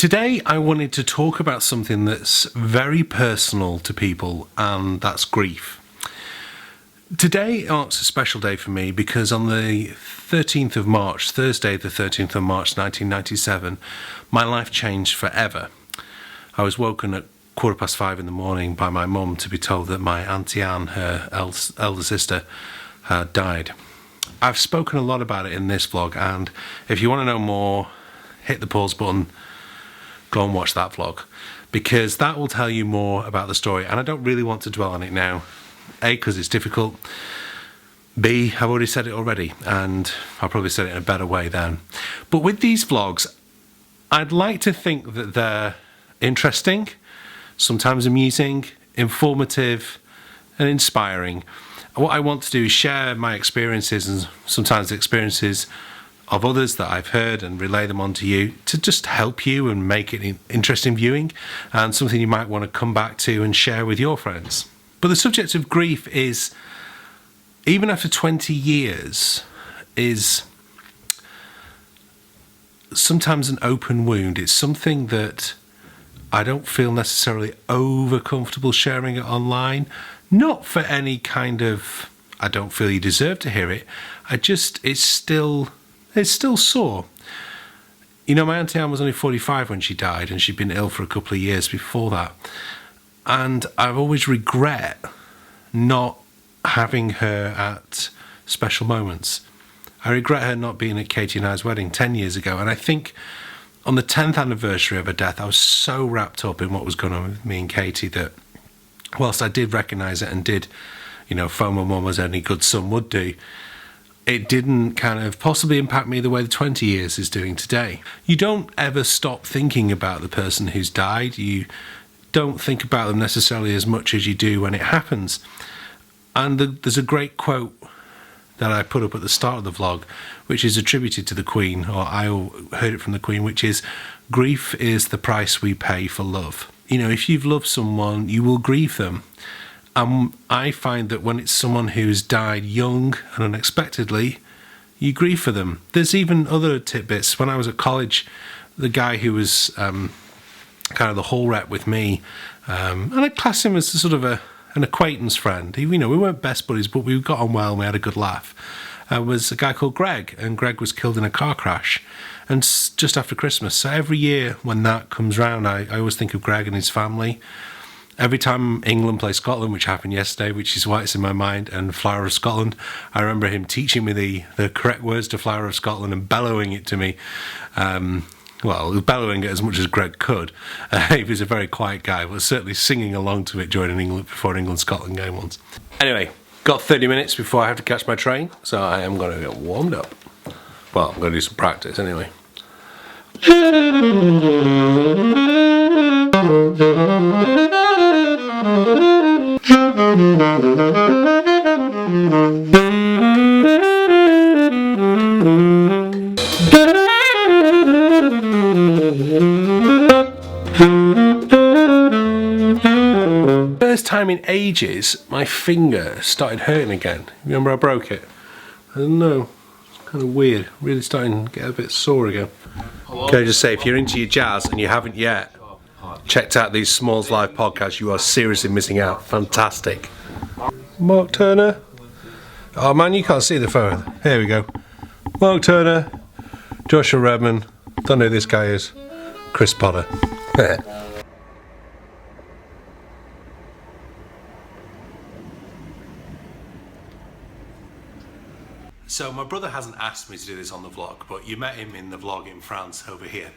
Today I wanted to talk about something that's very personal to people, and that's grief. Today marks a special day for me because on the 13th of March, Thursday the 13th of March 1997, my life changed forever. I was woken at 5:15 in the morning by my mum to be told that my Auntie Anne, her elder sister, had died. I've spoken a lot about it in this vlog, and if you want to know more, hit the pause button, go and watch that vlog, because that will tell you more about the story, and I don't really want to dwell on it now. A, because it's difficult. B, I've already said it already, and I'll probably say it in a better way then. But with these vlogs, I'd like to think that they're interesting, sometimes amusing, informative, and inspiring. And what I want to do is share my experiences and sometimes the experiences of others that I've heard and relay them on to you to just help you and make it interesting viewing and something you might want to come back to and share with your friends. But the subject of grief is, even after 20 years, is sometimes an open wound. It's something that I don't feel necessarily over comfortable sharing it online. Not for any kind of, I don't feel you deserve to hear it. It's still sore. You know, my Auntie Anne was only 45 when she died, and she'd been ill for a couple of years before that. And I've always regret not having her at special moments. I regret her not being at Katie and I's wedding 10 years ago. And I think on the 10th anniversary of her death, I was so wrapped up in what was going on with me and Katie that whilst I did recognise it and did, phone my mum as any good son would do, it didn't kind of possibly impact me the way the 20 years is doing today. You don't ever stop thinking about the person who's died. You don't think about them necessarily as much as you do when it happens. And there's a great quote that I put up at the start of the vlog, which is attributed to the Queen, or I heard it from the Queen, which is, grief is the price we pay for love. If you've loved someone, you will grieve them. I find that when it's someone who's died young and unexpectedly, you grieve for them. There's even other tidbits. When I was at college, the guy who was kind of the hall rep with me, and I class him as sort of an acquaintance friend. We weren't best buddies, but we got on well and we had a good laugh. Was a guy called Greg, and Greg was killed in a car crash, and just after Christmas. So every year when that comes round, I always think of Greg and his family. Every time England play Scotland, which happened yesterday, which is why it's in my mind, and Flower of Scotland, I remember him teaching me the correct words to Flower of Scotland and bellowing it to me. Bellowing it as much as Greg could. He was a very quiet guy, but certainly singing along to it during before an England-Scotland game once. Anyway, got 30 minutes before I have to catch my train, so I am going to get warmed up. Well, I'm going to do some practice anyway. First time in ages, my finger started hurting again. Remember I broke it? I don't know. It's kind of weird. Really starting to get a bit sore again. Can I just say, if you're into your jazz and you haven't yet checked out these Smalls Live podcasts, you are seriously missing out. Fantastic. Mark Turner. Oh man, you can't see the phone. Here we go. Mark Turner, Joshua Redman. Don't know who this guy is. Chris Potter. So my brother hasn't asked me to do this on the vlog, but you met him in the vlog in France over here.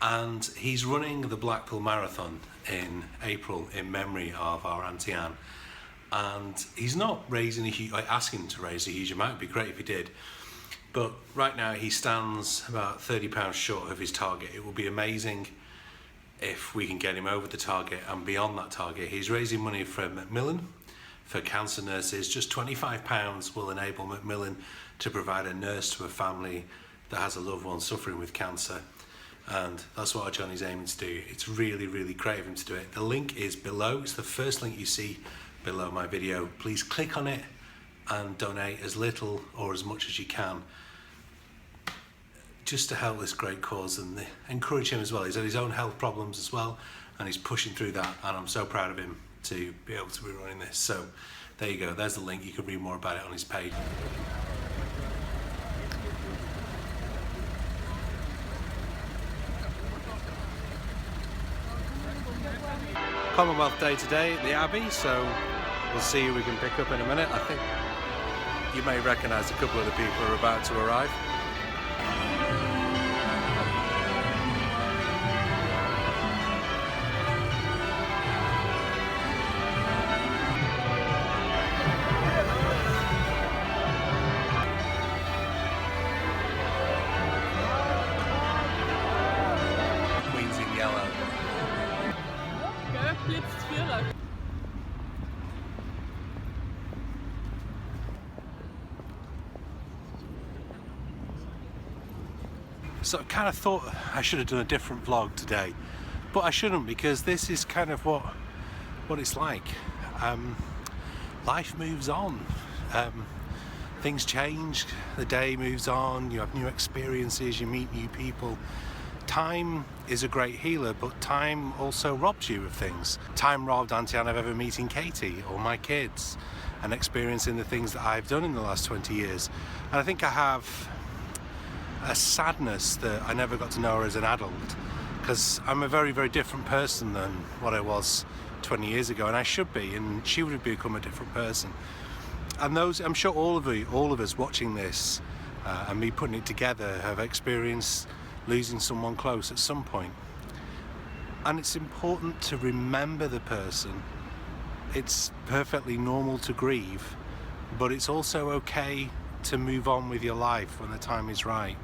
And he's running the Blackpool Marathon in April in memory of our Auntie Anne. And he's not raising asking to raise a huge amount. It'd be great if he did. But right now he stands about £30 short of his target. It will be amazing if we can get him over the target and beyond that target. He's raising money for Macmillan, for cancer nurses. Just £25 will enable Macmillan to provide a nurse to a family that has a loved one suffering with cancer. And that's what our Johnny's aiming to do. It's really, really great of him to do it. The link is below. It's the first link you see below my video. Please click on it and donate as little or as much as you can just to help this great cause and encourage him as well. He's had his own health problems as well, and he's pushing through that, and I'm so proud of him to be able to be running this. So there you go, there's the link. You can read more about it on his page. Commonwealth Day today at the Abbey, so we'll see who we can pick up in a minute. I think you may recognise a couple of the people who are about to arrive. Queen's in yellow. So I kind of thought I should have done a different vlog today, but I shouldn't, because this is kind of what it's like. Life moves on. Things change, the day moves on, you have new experiences, you meet new people. Time is a great healer, but time also robs you of things. Time robbed Auntie Anne of ever meeting Katie or my kids and experiencing the things that I've done in the last 20 years. And I think I have a sadness that I never got to know her as an adult, because I'm a very, very different person than what I was 20 years ago, and I should be, and she would have become a different person. And those, I'm sure all of us watching this and me putting it together have experienced losing someone close at some point. And it's important to remember the person. It's perfectly normal to grieve, but it's also okay to move on with your life when the time is right.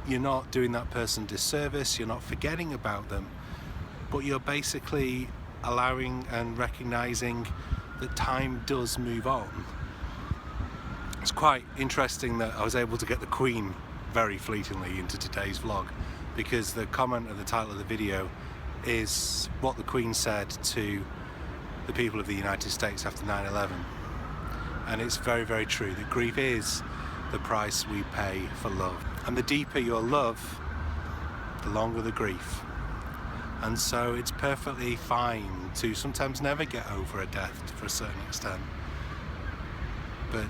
You're not doing that person disservice, you're not forgetting about them, but you're basically allowing and recognizing that time does move on. It's quite interesting that I was able to get the Queen very fleetingly into today's vlog, because the comment at the title of the video is what the Queen said to the people of the United States after 9/11. And it's very, very true that grief is the price we pay for love. And the deeper your love, the longer the grief. And so it's perfectly fine to sometimes never get over a death for a certain extent. But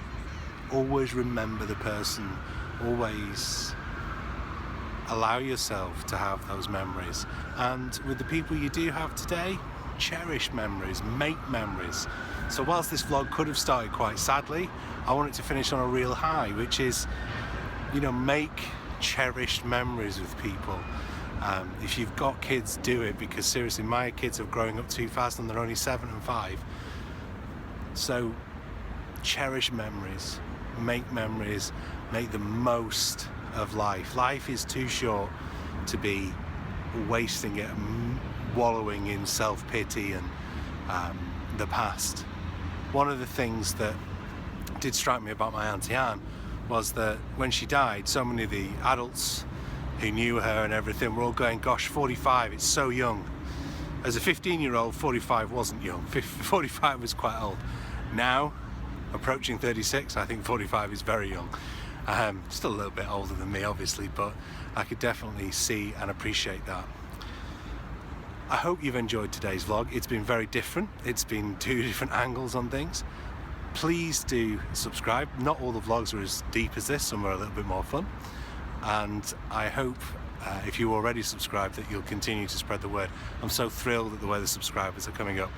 always remember the person, always allow yourself to have those memories. And with the people you do have today, cherish memories, make memories. So whilst this vlog could have started quite sadly, I want it to finish on a real high, which is, you know, make cherished memories with people. If you've got kids, do it, because seriously, my kids are growing up too fast and they're only 7 and 5. So cherish memories, make the most of life. Life is too short to be wasting it and wallowing in self-pity and the past. One of the things that did strike me about my Auntie Anne was that when she died, so many of the adults who knew her and everything were all going, gosh, 45, it's so young. As a 15-year-old, 45 wasn't young. 45 was quite old. Now, approaching 36, I think 45 is very young. Still a little bit older than me, obviously, but I could definitely see and appreciate that. I hope you've enjoyed today's vlog. It's been very different. It's been 2 different angles on things. Please do subscribe. Not all the vlogs are as deep as this, some are a little bit more fun. And I hope if you already subscribed that you'll continue to spread the word. I'm so thrilled at the way the subscribers are coming up.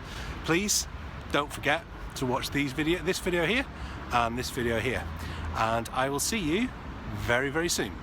Please don't forget to watch this video here and this video here. And I will see you very, very soon.